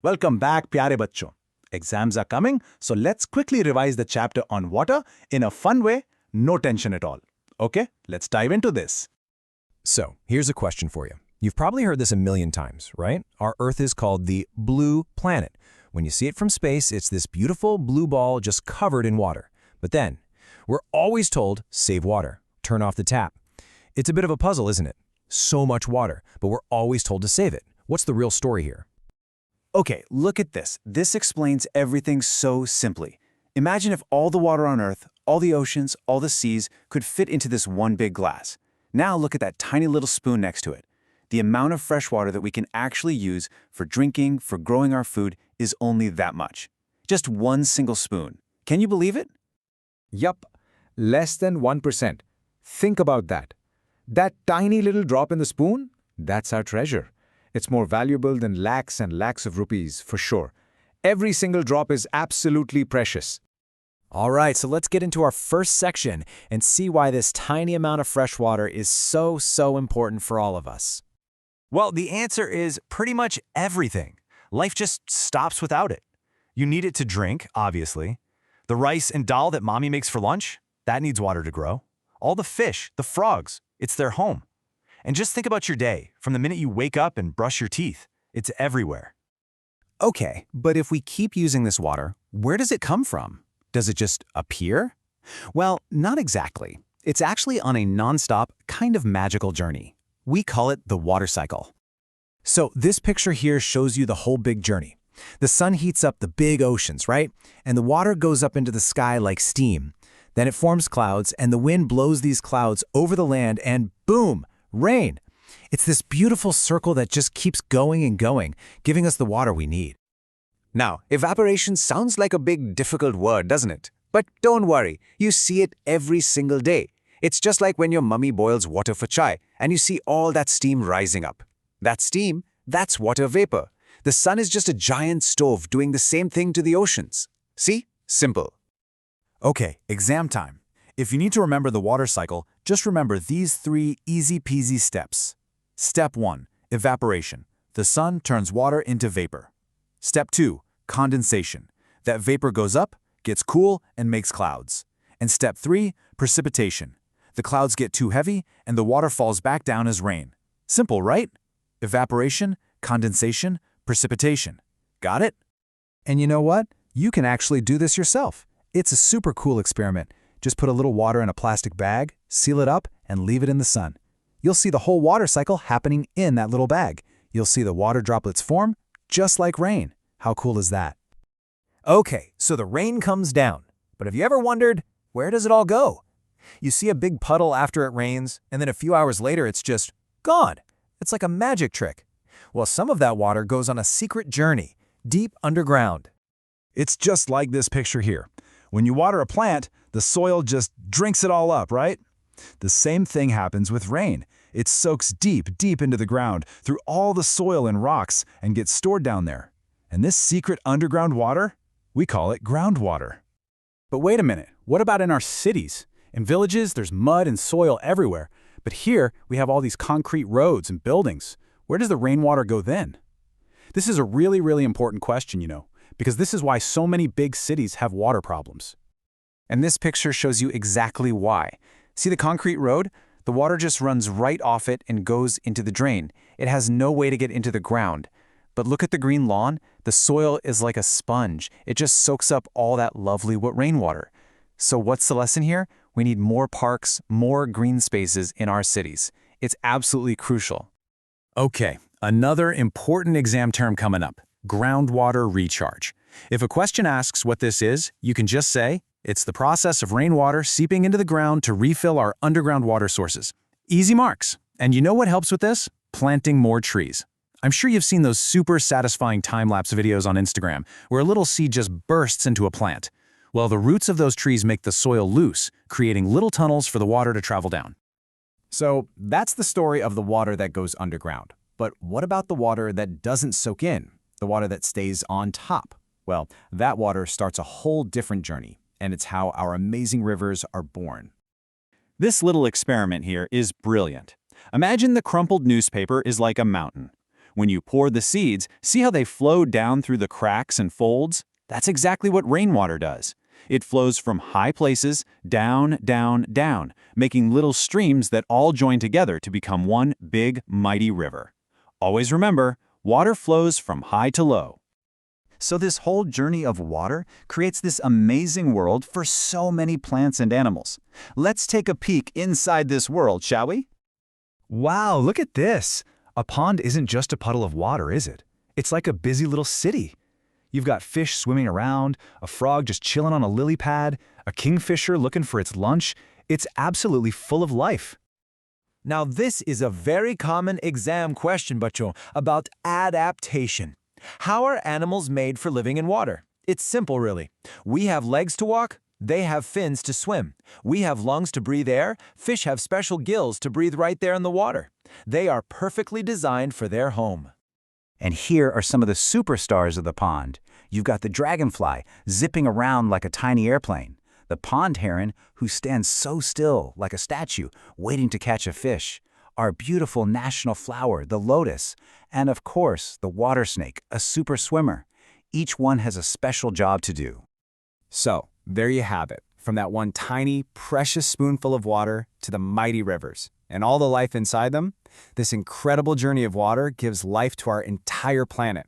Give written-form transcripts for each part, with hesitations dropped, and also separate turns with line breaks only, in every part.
Welcome back, प्यारे बच्चों. Exams are coming, so let's quickly revise the chapter on water in a fun way, no tension at all. Okay, let's dive into this.
So, here's a question for you. You've probably heard this a million times, right? Our Earth is called the blue planet. When you see it from space, it's this beautiful blue ball just covered in water. But then, we're always told, save water, turn off the tap. It's a bit of a puzzle, isn't it? So much water, but we're always told to save it. What's the real story here?
Okay, look at this. This explains everything so simply. Imagine if all the water on Earth, all the oceans, all the seas could fit into this one big glass. Now look at that tiny little spoon next to it. The amount of fresh water that we can actually use for drinking, for growing our food, is only that much. Just one single spoon. Can you believe it?
Yup, less than 1%. Think about that. That tiny little drop in the spoon, that's our treasure. It's more valuable than lakhs and lakhs of rupees, for sure. Every single drop is absolutely precious.
All right, so let's get into our first section and see why this tiny amount of fresh water is so important for all of us.
Well, the answer is pretty much everything. Life just stops without it. You need it to drink, obviously. The rice and dal that mommy makes for lunch, that needs water to grow. All the fish, the frogs, it's their home. And just think about your day, from the minute you wake up and brush your teeth. It's everywhere.
Okay, but if we keep using this water, where does it come from? Does it just appear? Well, not exactly. It's actually on a non-stop, kind of magical journey. We call it the water cycle.
So this picture here shows you the whole big journey. The sun heats up the big oceans, right? And the water goes up into the sky like steam. Then it forms clouds, and the wind blows these clouds over the land, and boom! Rain. It's this beautiful circle that just keeps going and going, giving us the water we need.
Now, evaporation sounds like a big, difficult word, doesn't it? But don't worry, you see it every single day. It's just like when your mummy boils water for chai, and you see all that steam rising up. That steam, that's water vapor. The sun is just a giant stove doing the same thing to the oceans. See? Simple.
Okay, exam time. If you need to remember the water cycle, just remember these 3 easy-peasy steps. Step 1, evaporation. The sun turns water into vapor. Step 2, condensation. That vapor goes up, gets cool, and makes clouds. And step 3, precipitation. The clouds get too heavy, and the water falls back down as rain. Simple, right? Evaporation, condensation, precipitation. Got it?
And you know what? You can actually do this yourself. It's a super cool experiment. Just put a little water in a plastic bag, seal it up, and leave it in the sun. You'll see the whole water cycle happening in that little bag. You'll see the water droplets form, just like rain. How cool is that?
Okay, so the rain comes down. But have you ever wondered, where does it all go? You see a big puddle after it rains, and then a few hours later it's just gone. It's like a magic trick. Well, some of that water goes on a secret journey, deep underground.
It's just like this picture here. When you water a plant, the soil just drinks it all up, right? The same thing happens with rain. It soaks deep into the ground through all the soil and rocks and gets stored down there. And this secret underground water, we call it groundwater.
But wait a minute, what about in our cities? In villages, there's mud and soil everywhere. But here, we have all these concrete roads and buildings. Where does the rainwater go then? This is a really important question, you know, because this is why so many big cities have water problems.
And this picture shows you exactly why. See the concrete road? The water just runs right off it and goes into the drain. It has no way to get into the ground. But look at the green lawn. The soil is like a sponge. It just soaks up all that lovely rainwater. So what's the lesson here? We need more parks, more green spaces in our cities. It's absolutely crucial.
Okay, another important exam term coming up, groundwater recharge. If a question asks what this is, you can just say, it's the process of rainwater seeping into the ground to refill our underground water sources. Easy marks. And you know what helps with this? Planting more trees. I'm sure you've seen those super satisfying time-lapse videos on Instagram where a little seed just bursts into a plant. Well, the roots of those trees make the soil loose, creating little tunnels for the water to travel down.
So that's the story of the water that goes underground. But what about the water that doesn't soak in? The water that stays on top? Well, that water starts a whole different journey, and it's how our amazing rivers are born.
This little experiment here is brilliant. Imagine the crumpled newspaper is like a mountain.
When you pour the seeds, see how they flow down through the cracks and folds? That's exactly what rainwater does. It flows from high places down, down, down, making little streams that all join together to become one big, mighty river. Always remember, water flows from high to low.
So this whole journey of water creates this amazing world for so many plants and animals. Let's take a peek inside this world, shall we?
Wow, look at this. A pond isn't just a puddle of water, is it? It's like a busy little city. You've got fish swimming around, a frog just chilling on a lily pad, a kingfisher looking for its lunch. It's absolutely full of life.
Now this is a very common exam question, bachon, about adaptation. How are animals made for living in water? It's simple, really. We have legs to walk, they have fins to swim. We have lungs to breathe air, fish have special gills to breathe right there in the water. They are perfectly designed for their home.
And here are some of the superstars of the pond. You've got the dragonfly, zipping around like a tiny airplane. The pond heron, who stands so still, like a statue, waiting to catch a fish. Our beautiful national flower, the lotus. And of course, the water snake, a super swimmer. Each one has a special job to do.
So, there you have it. From that one tiny, precious spoonful of water to the mighty rivers and all the life inside them, this incredible journey of water gives life to our entire planet.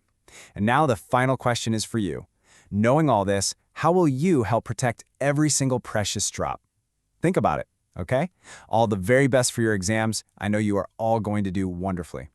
And now the final question is for you. Knowing all this, how will you help protect every single precious drop? Think about it, okay? All the very best for your exams. I know you are all going to do wonderfully.